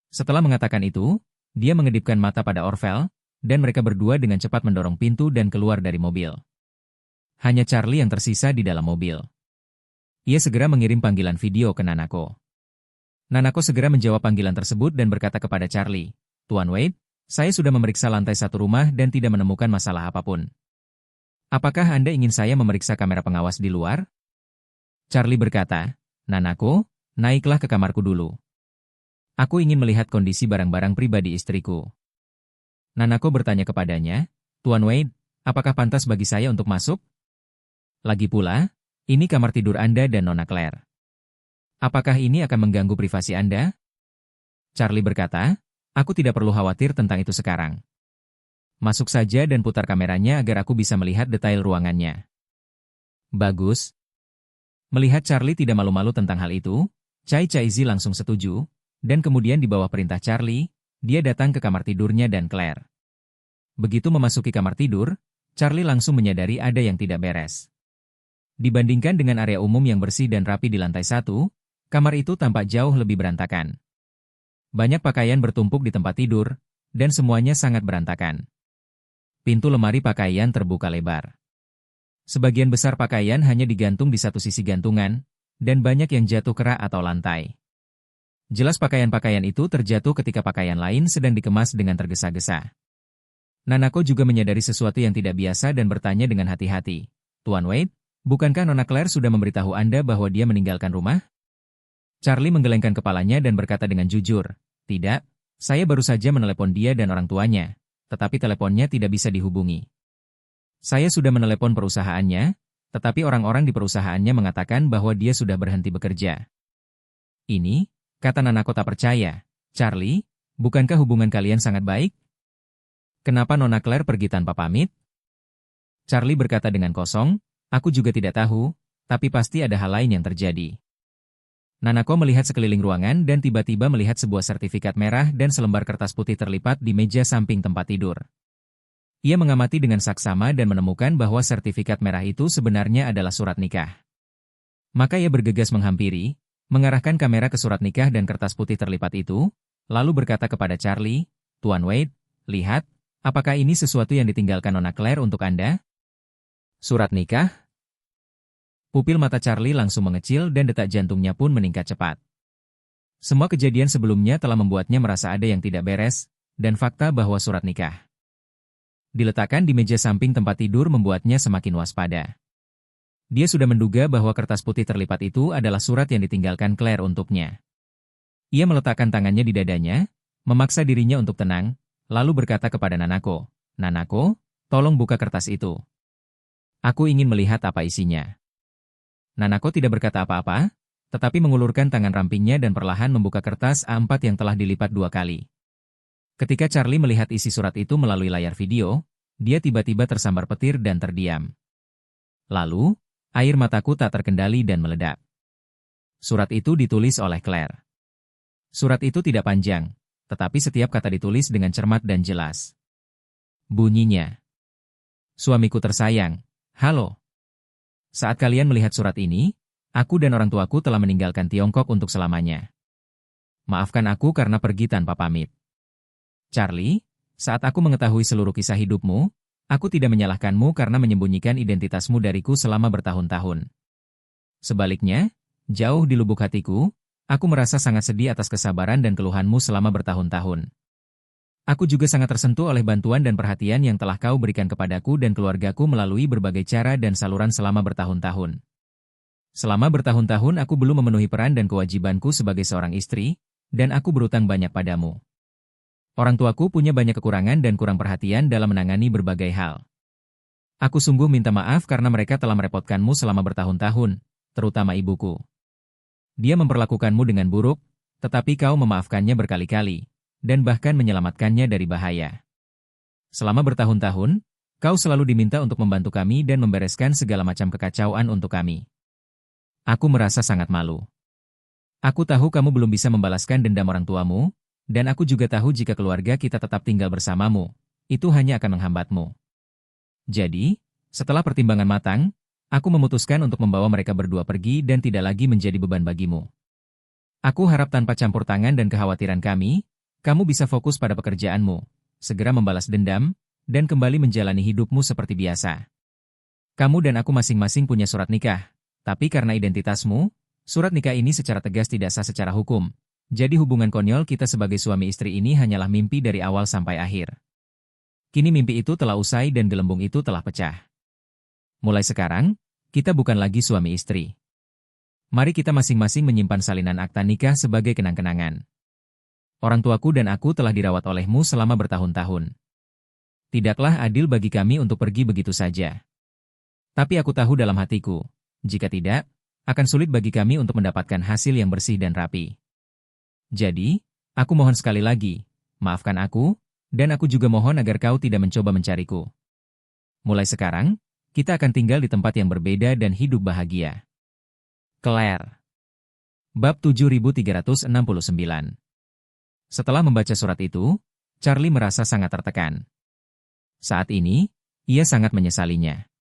Setelah mengatakan itu, dia mengedipkan mata pada Orvel, dan mereka berdua dengan cepat mendorong pintu dan keluar dari mobil. Hanya Charlie yang tersisa di dalam mobil. Ia segera mengirim panggilan video ke Nanako. Nanako segera menjawab panggilan tersebut dan berkata kepada Charlie, "Tuan Wade, saya sudah memeriksa lantai 1 rumah dan tidak menemukan masalah apapun. Apakah Anda ingin saya memeriksa kamera pengawas di luar?" Charlie berkata, "Nanako, naiklah ke kamarku dulu. Aku ingin melihat kondisi barang-barang pribadi istriku." Nanako bertanya kepadanya, "Tuan Wade, apakah pantas bagi saya untuk masuk? Lagi pula, ini kamar tidur Anda dan Nona Claire. Apakah ini akan mengganggu privasi Anda?" Charlie berkata, "Aku tidak perlu khawatir tentang itu sekarang. Masuk saja dan putar kameranya agar aku bisa melihat detail ruangannya." "Bagus." Melihat Charlie tidak malu-malu tentang hal itu, Chai Chaizi langsung setuju, dan kemudian di bawah perintah Charlie, dia datang ke kamar tidurnya dan Claire. Begitu memasuki kamar tidur, Charlie langsung menyadari ada yang tidak beres. Dibandingkan dengan area umum yang bersih dan rapi di lantai 1, kamar itu tampak jauh lebih berantakan. Banyak pakaian bertumpuk di tempat tidur, dan semuanya sangat berantakan. Pintu lemari pakaian terbuka lebar. Sebagian besar pakaian hanya digantung di satu sisi gantungan, dan banyak yang jatuh ke rak atau lantai. Jelas pakaian-pakaian itu terjatuh ketika pakaian lain sedang dikemas dengan tergesa-gesa. Nanako juga menyadari sesuatu yang tidak biasa dan bertanya dengan hati-hati, "Tuan Wade, bukankah Nona Claire sudah memberitahu Anda bahwa dia meninggalkan rumah?" Charlie menggelengkan kepalanya dan berkata dengan jujur, "Tidak, saya baru saja menelepon dia dan orang tuanya, tetapi teleponnya tidak bisa dihubungi. Saya sudah menelepon perusahaannya, tetapi orang-orang di perusahaannya mengatakan bahwa dia sudah berhenti bekerja." "Ini," kata Nanako tak percaya, "Charlie, bukankah hubungan kalian sangat baik? Kenapa Nona Claire pergi tanpa pamit?" Charlie berkata dengan kosong, "Aku juga tidak tahu, tapi pasti ada hal lain yang terjadi." Nanako melihat sekeliling ruangan dan tiba-tiba melihat sebuah sertifikat merah dan selembar kertas putih terlipat di meja samping tempat tidur. Ia mengamati dengan saksama dan menemukan bahwa sertifikat merah itu sebenarnya adalah surat nikah. Maka ia bergegas menghampiri, mengarahkan kamera ke surat nikah dan kertas putih terlipat itu, lalu berkata kepada Charlie, "Tuan Wade, lihat, apakah ini sesuatu yang ditinggalkan Nona Claire untuk Anda?" "Surat nikah?" Pupil mata Charlie langsung mengecil dan detak jantungnya pun meningkat cepat. Semua kejadian sebelumnya telah membuatnya merasa ada yang tidak beres, dan fakta bahwa surat nikah diletakkan di meja samping tempat tidur membuatnya semakin waspada. Dia sudah menduga bahwa kertas putih terlipat itu adalah surat yang ditinggalkan Claire untuknya. Ia meletakkan tangannya di dadanya, memaksa dirinya untuk tenang, lalu berkata kepada Nanako, "Nanako, tolong buka kertas itu. Aku ingin melihat apa isinya." Nanako tidak berkata apa-apa, tetapi mengulurkan tangan rampingnya dan perlahan membuka kertas A4 yang telah dilipat 2 kali. Ketika Charlie melihat isi surat itu melalui layar video, dia tiba-tiba tersambar petir dan terdiam. Lalu, air mataku tak terkendali dan meledak. Surat itu ditulis oleh Claire. Surat itu tidak panjang, tetapi setiap kata ditulis dengan cermat dan jelas. Bunyinya, "Suamiku tersayang, halo. Saat kalian melihat surat ini, aku dan orang tuaku telah meninggalkan Tiongkok untuk selamanya. Maafkan aku karena pergi tanpa pamit. Charlie, saat aku mengetahui seluruh kisah hidupmu, aku tidak menyalahkanmu karena menyembunyikan identitasmu dariku selama bertahun-tahun. Sebaliknya, jauh di lubuk hatiku, aku merasa sangat sedih atas kesabaran dan keluhanmu selama bertahun-tahun. Aku juga sangat tersentuh oleh bantuan dan perhatian yang telah kau berikan kepadaku dan keluargaku melalui berbagai cara dan saluran selama bertahun-tahun. Selama bertahun-tahun aku belum memenuhi peran dan kewajibanku sebagai seorang istri, dan aku berutang banyak padamu. Orang tuaku punya banyak kekurangan dan kurang perhatian dalam menangani berbagai hal. Aku sungguh minta maaf karena mereka telah merepotkanmu selama bertahun-tahun, terutama ibuku. Dia memperlakukanmu dengan buruk, tetapi kau memaafkannya berkali-kali, dan bahkan menyelamatkannya dari bahaya. Selama bertahun-tahun, kau selalu diminta untuk membantu kami dan membereskan segala macam kekacauan untuk kami. Aku merasa sangat malu. Aku tahu kamu belum bisa membalaskan dendam orang tuamu, dan aku juga tahu jika keluarga kita tetap tinggal bersamamu, itu hanya akan menghambatmu. Jadi, setelah pertimbangan matang, aku memutuskan untuk membawa mereka berdua pergi dan tidak lagi menjadi beban bagimu. Aku harap tanpa campur tangan dan kekhawatiran kami, kamu bisa fokus pada pekerjaanmu, segera membalas dendam, dan kembali menjalani hidupmu seperti biasa. Kamu dan aku masing-masing punya surat nikah, tapi karena identitasmu, surat nikah ini secara tegas tidak sah secara hukum. Jadi hubungan konyol kita sebagai suami istri ini hanyalah mimpi dari awal sampai akhir. Kini mimpi itu telah usai dan gelembung itu telah pecah. Mulai sekarang, kita bukan lagi suami istri. Mari kita masing-masing menyimpan salinan akta nikah sebagai kenang-kenangan. Orang tuaku dan aku telah dirawat olehmu selama bertahun-tahun. Tidaklah adil bagi kami untuk pergi begitu saja. Tapi aku tahu dalam hatiku, jika tidak, akan sulit bagi kami untuk mendapatkan hasil yang bersih dan rapi. Jadi, aku mohon sekali lagi, maafkan aku, dan aku juga mohon agar kau tidak mencoba mencariku. Mulai sekarang, kita akan tinggal di tempat yang berbeda dan hidup bahagia. Claire. Bab 7369. Setelah membaca surat itu, Charlie merasa sangat tertekan. Saat ini, ia sangat menyesalinya.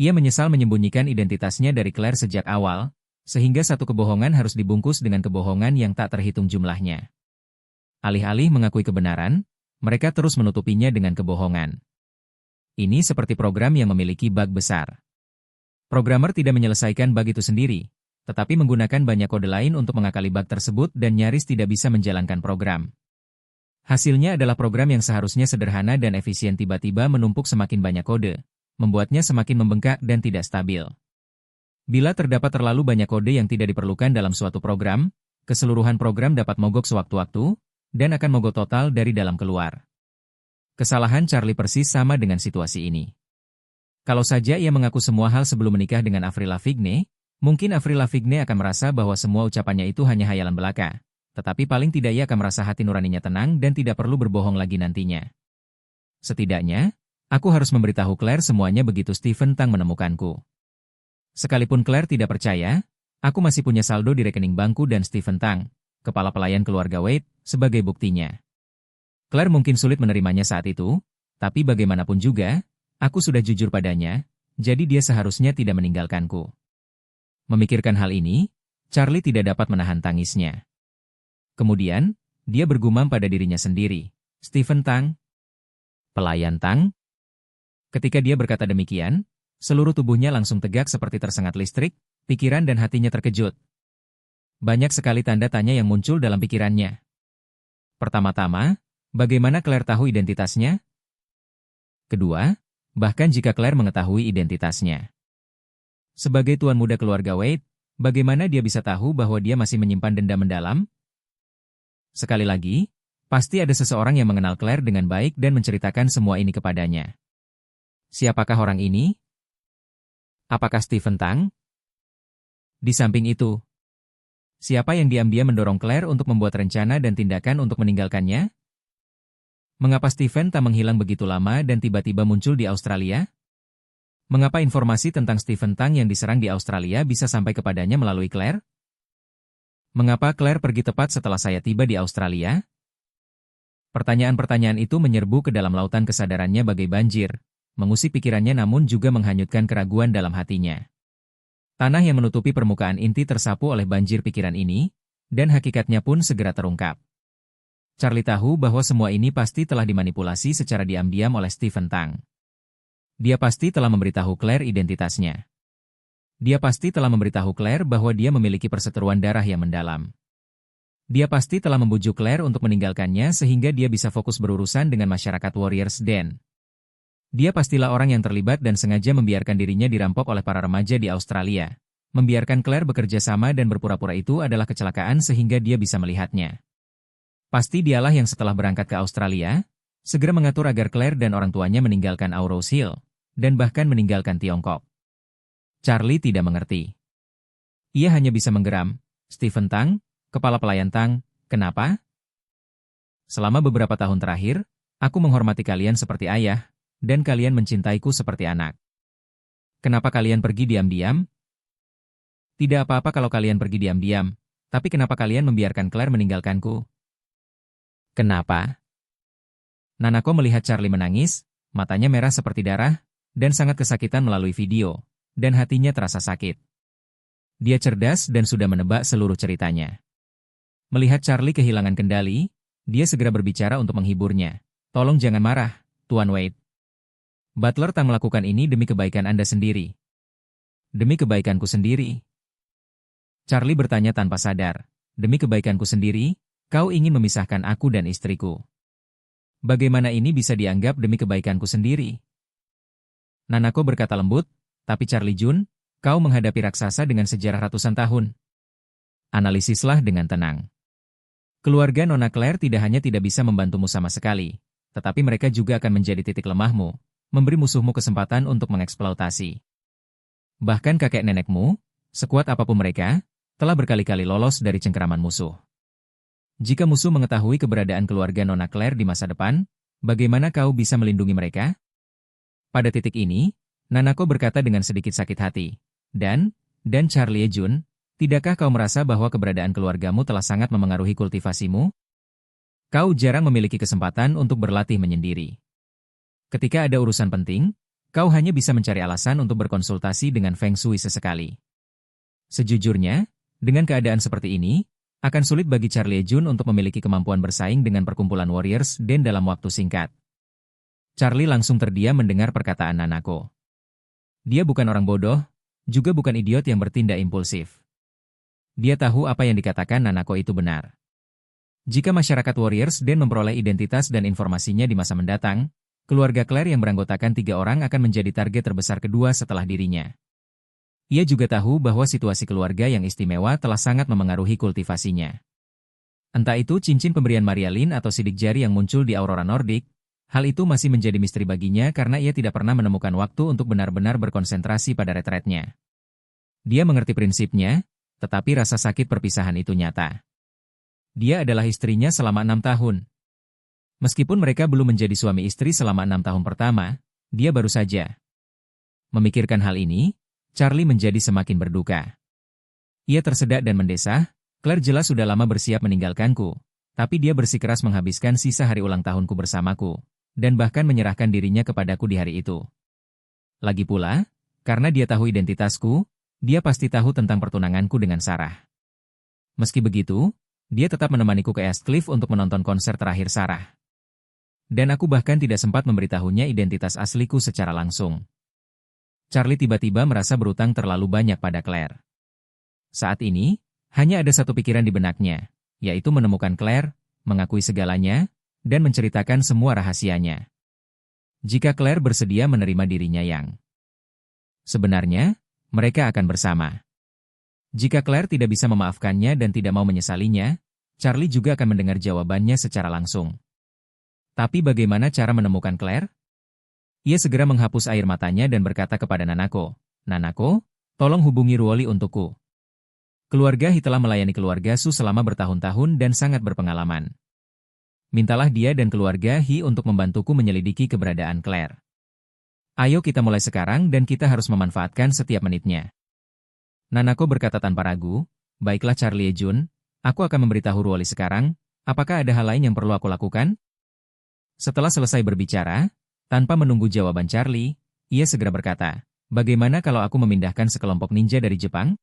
Ia menyesal menyembunyikan identitasnya dari Claire sejak awal, sehingga satu kebohongan harus dibungkus dengan kebohongan yang tak terhitung jumlahnya. Alih-alih mengakui kebenaran, mereka terus menutupinya dengan kebohongan. Ini seperti program yang memiliki bug besar. Programmer tidak menyelesaikan bug itu sendiri, tetapi menggunakan banyak kode lain untuk mengakali bug tersebut dan nyaris tidak bisa menjalankan program. Hasilnya adalah program yang seharusnya sederhana dan efisien tiba-tiba menumpuk semakin banyak kode, membuatnya semakin membengkak dan tidak stabil. Bila terdapat terlalu banyak kode yang tidak diperlukan dalam suatu program, keseluruhan program dapat mogok sewaktu-waktu, dan akan mogok total dari dalam keluar. Kesalahan Charlie persis sama dengan situasi ini. Kalau saja ia mengaku semua hal sebelum menikah dengan Avril Lavigne, mungkin Avril Lavigne akan merasa bahwa semua ucapannya itu hanya hayalan belaka, tetapi paling tidak ia akan merasa hati nuraninya tenang dan tidak perlu berbohong lagi nantinya. Setidaknya, aku harus memberitahu Claire semuanya begitu Stephen Tang menemukanku. Sekalipun Claire tidak percaya, aku masih punya saldo di rekening bankku dan Stephen Tang, kepala pelayan keluarga Wade, sebagai buktinya. Claire mungkin sulit menerimanya saat itu, tapi bagaimanapun juga, aku sudah jujur padanya, jadi dia seharusnya tidak meninggalkanku. Memikirkan hal ini, Charlie tidak dapat menahan tangisnya. Kemudian, dia bergumam pada dirinya sendiri, Stephen Tang? Pelayan Tang? Ketika dia berkata demikian, seluruh tubuhnya langsung tegak seperti tersengat listrik, pikiran dan hatinya terkejut. Banyak sekali tanda tanya yang muncul dalam pikirannya. Pertama-tama, bagaimana Claire tahu identitasnya? Kedua, bahkan jika Claire mengetahui identitasnya. Sebagai tuan muda keluarga Wade, bagaimana dia bisa tahu bahwa dia masih menyimpan dendam mendalam? Sekali lagi, Pasti ada seseorang yang mengenal Claire dengan baik dan menceritakan semua ini kepadanya. Siapakah orang ini? Apakah Stephen Tang? Di samping itu, siapa yang diam-diam mendorong Claire untuk membuat rencana dan tindakan untuk meninggalkannya? Mengapa Stephen Tang menghilang begitu lama dan tiba-tiba muncul di Australia? Mengapa informasi tentang Stephen Tang yang diserang di Australia bisa sampai kepadanya melalui Claire? Mengapa Claire pergi tepat setelah saya tiba di Australia? Pertanyaan-pertanyaan itu menyerbu ke dalam lautan kesadarannya bagai banjir, mengusik pikirannya namun juga menghanyutkan keraguan dalam hatinya. Tanah yang menutupi permukaan inti tersapu oleh banjir pikiran ini, dan hakikatnya pun segera terungkap. Charlie tahu bahwa semua ini pasti telah dimanipulasi secara diam-diam oleh Stephen Tang. Dia pasti telah memberitahu Claire identitasnya. Dia pasti telah memberitahu Claire bahwa dia memiliki perseteruan darah yang mendalam. Dia pasti telah membujuk Claire untuk meninggalkannya sehingga dia bisa fokus berurusan dengan masyarakat Warriors Den. Dia pastilah orang yang terlibat dan sengaja membiarkan dirinya dirampok oleh para remaja di Australia. Membiarkan Claire bekerja sama dan berpura-pura itu adalah kecelakaan sehingga dia bisa melihatnya. Pasti dialah yang setelah berangkat ke Australia, segera mengatur agar Claire dan orang tuanya meninggalkan Aurose Hill, dan bahkan meninggalkan Tiongkok. Charlie tidak mengerti. Ia hanya bisa menggeram. Stephen Tang, kepala pelayan Tang, kenapa? Selama beberapa tahun terakhir, aku menghormati kalian seperti ayah, dan kalian mencintaiku seperti anak. Kenapa kalian pergi diam-diam? Tidak apa-apa kalau kalian pergi diam-diam, tapi kenapa kalian membiarkan Claire meninggalkanku? Kenapa? Nanako melihat Charlie menangis, matanya merah seperti darah, dan sangat kesakitan melalui video, dan hatinya terasa sakit. Dia cerdas dan sudah menebak seluruh ceritanya. Melihat Charlie kehilangan kendali, dia segera berbicara untuk menghiburnya. Tolong jangan marah, Tuan Wade. Butler Tang melakukan ini demi kebaikan Anda sendiri. Demi kebaikanku sendiri. Charlie bertanya tanpa sadar. Demi kebaikanku sendiri, kau ingin memisahkan aku dan istriku. Bagaimana ini bisa dianggap demi kebaikanku sendiri? Nanako berkata lembut, tapi Charlie Jun, kau menghadapi raksasa dengan sejarah ratusan tahun. Analisislah dengan tenang. Keluarga Nona Claire tidak hanya tidak bisa membantumu sama sekali, tetapi mereka juga akan menjadi titik lemahmu, memberi musuhmu kesempatan untuk mengeksploitasi. Bahkan kakek nenekmu, sekuat apapun mereka, telah berkali-kali lolos dari cengkeraman musuh. Jika musuh mengetahui keberadaan keluarga Nona Claire di masa depan, bagaimana kau bisa melindungi mereka? Pada titik ini, Nanako berkata dengan sedikit sakit hati, dan Charlie Jun, tidakkah kau merasa bahwa keberadaan keluargamu telah sangat memengaruhi kultivasimu? Kau jarang memiliki kesempatan untuk berlatih menyendiri. Ketika ada urusan penting, kau hanya bisa mencari alasan untuk berkonsultasi dengan Feng Shui sesekali. Sejujurnya, dengan keadaan seperti ini, akan sulit bagi Charlie Jun untuk memiliki kemampuan bersaing dengan perkumpulan Warriors Den dalam waktu singkat. Charlie langsung terdiam mendengar perkataan Nanako. Dia bukan orang bodoh, juga bukan idiot yang bertindak impulsif. Dia tahu apa yang dikatakan Nanako itu benar. Jika masyarakat Warriors Den memperoleh identitas dan informasinya di masa mendatang, keluarga Claire yang beranggotakan 3 orang akan menjadi target terbesar kedua setelah dirinya. Ia juga tahu bahwa situasi keluarga yang istimewa telah sangat memengaruhi kultivasinya. Entah itu cincin pemberian Maria Lynn atau sidik jari yang muncul di Aurora Nordic, hal itu masih menjadi misteri baginya karena ia tidak pernah menemukan waktu untuk benar-benar berkonsentrasi pada retretnya. Dia mengerti prinsipnya, tetapi rasa sakit perpisahan itu nyata. Dia adalah istrinya selama 6 tahun. Meskipun mereka belum menjadi suami istri selama 6 tahun pertama, dia baru saja. Memikirkan hal ini, Charlie menjadi semakin berduka. Ia tersedak dan mendesah, Claire jelas sudah lama bersiap meninggalkanku, tapi dia bersikeras menghabiskan sisa hari ulang tahunku bersamaku, dan bahkan menyerahkan dirinya kepadaku di hari itu. Lagi pula, karena dia tahu identitasku, dia pasti tahu tentang pertunanganku dengan Sarah. Meski begitu, dia tetap menemaniku ke East Cliff untuk menonton konser terakhir Sarah. Dan aku bahkan tidak sempat memberitahunya identitas asliku secara langsung. Charlie tiba-tiba merasa berutang terlalu banyak pada Claire. Saat ini, hanya ada satu pikiran di benaknya, yaitu menemukan Claire, mengakui segalanya, dan menceritakan semua rahasianya. Jika Claire bersedia menerima dirinya yang sebenarnya, mereka akan bersama. Jika Claire tidak bisa memaafkannya dan tidak mau menyesalinya, Charlie juga akan mendengar jawabannya secara langsung. Tapi bagaimana cara menemukan Claire? Ia segera menghapus air matanya dan berkata kepada Nanako, "Nanako, tolong hubungi Ruoli untukku." Keluarga Hi telah melayani keluarga Su selama bertahun-tahun dan sangat berpengalaman. Mintalah dia dan keluarga Hi untuk membantuku menyelidiki keberadaan Claire. Ayo kita mulai sekarang dan kita harus memanfaatkan setiap menitnya. Nanako berkata tanpa ragu, "Baiklah Charlie Jun, aku akan memberitahu Ruoli sekarang, apakah ada hal lain yang perlu aku lakukan?" Setelah selesai berbicara, tanpa menunggu jawaban Charlie, ia segera berkata, "Bagaimana kalau aku memindahkan sekelompok ninja dari Jepang?"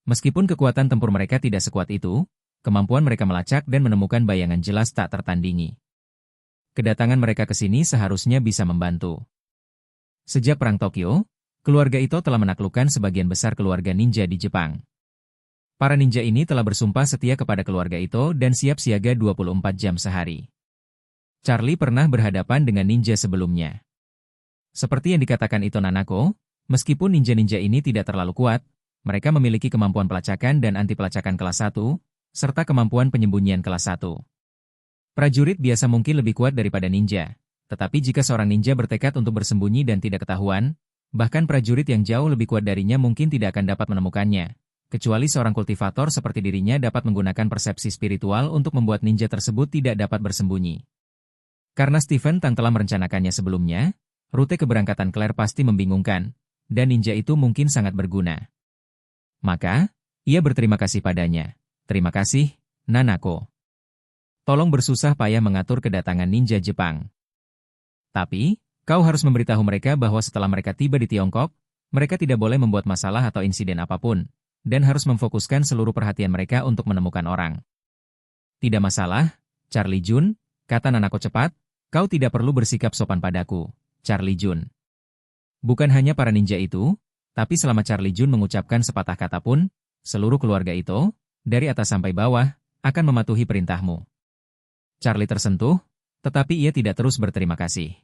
Meskipun kekuatan tempur mereka tidak sekuat itu, kemampuan mereka melacak dan menemukan bayangan jelas tak tertandingi. Kedatangan mereka ke sini seharusnya bisa membantu. Sejak Perang Tokyo, keluarga Ito telah menaklukkan sebagian besar keluarga ninja di Jepang. Para ninja ini telah bersumpah setia kepada keluarga Ito dan siap siaga 24 jam sehari. Charlie pernah berhadapan dengan ninja sebelumnya. Seperti yang dikatakan Ito Nanako, meskipun ninja-ninja ini tidak terlalu kuat, mereka memiliki kemampuan pelacakan dan anti-pelacakan kelas 1, serta kemampuan penyembunyian kelas 1. Prajurit biasa mungkin lebih kuat daripada ninja, tetapi jika seorang ninja bertekad untuk bersembunyi dan tidak ketahuan, bahkan prajurit yang jauh lebih kuat darinya mungkin tidak akan dapat menemukannya, kecuali seorang kultivator seperti dirinya dapat menggunakan persepsi spiritual untuk membuat ninja tersebut tidak dapat bersembunyi. Karena Stephen Tang telah merencanakannya sebelumnya, rute keberangkatan Claire pasti membingungkan, dan ninja itu mungkin sangat berguna. Maka, ia berterima kasih padanya. "Terima kasih, Nanako. Tolong bersusah payah mengatur kedatangan ninja Jepang. Tapi, kau harus memberitahu mereka bahwa setelah mereka tiba di Tiongkok, mereka tidak boleh membuat masalah atau insiden apapun, dan harus memfokuskan seluruh perhatian mereka untuk menemukan orang." "Tidak masalah, Charlie Jun," kata Nanako cepat, "kau tidak perlu bersikap sopan padaku, Charlie Jun." Bukan hanya para ninja itu, tapi selama Charlie Jun mengucapkan sepatah kata pun, seluruh keluarga Ito, dari atas sampai bawah, akan mematuhi perintahmu. Charlie tersentuh, tetapi ia tidak terus berterima kasih.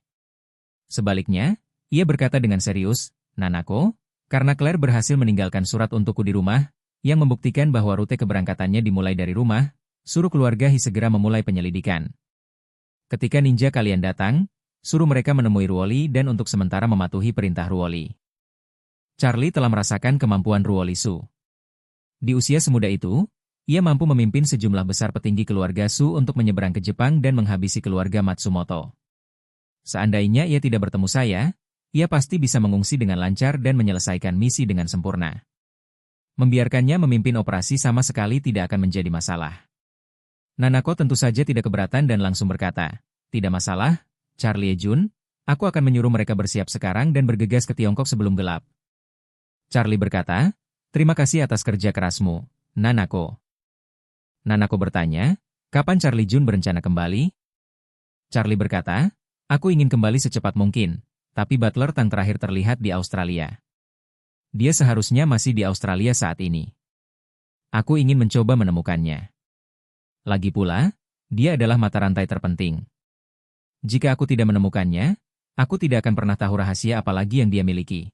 Sebaliknya, ia berkata dengan serius, "Nanako, karena Claire berhasil meninggalkan surat untukku di rumah, yang membuktikan bahwa rute keberangkatannya dimulai dari rumah, suruh keluarga Hi segera memulai penyelidikan. Ketika ninja kalian datang, suruh mereka menemui Ruoli dan untuk sementara mematuhi perintah Ruoli." Charlie telah merasakan kemampuan Ruoli Su. Di usia semuda itu, ia mampu memimpin sejumlah besar petinggi keluarga Su untuk menyeberang ke Jepang dan menghabisi keluarga Matsumoto. Seandainya ia tidak bertemu saya, ia pasti bisa mengungsi dengan lancar dan menyelesaikan misi dengan sempurna. Membiarkannya memimpin operasi sama sekali tidak akan menjadi masalah. Nanako tentu saja tidak keberatan dan langsung berkata, "Tidak masalah, Charlie Jun, aku akan menyuruh mereka bersiap sekarang dan bergegas ke Tiongkok sebelum gelap." Charlie berkata, "Terima kasih atas kerja kerasmu, Nanako." Nanako bertanya, "Kapan Charlie Jun berencana kembali?" Charlie berkata, "Aku ingin kembali secepat mungkin, tapi Butler Tang terakhir terlihat di Australia. Dia seharusnya masih di Australia saat ini. Aku ingin mencoba menemukannya. Lagi pula, dia adalah mata rantai terpenting. Jika aku tidak menemukannya, aku tidak akan pernah tahu rahasia apa lagi yang dia miliki."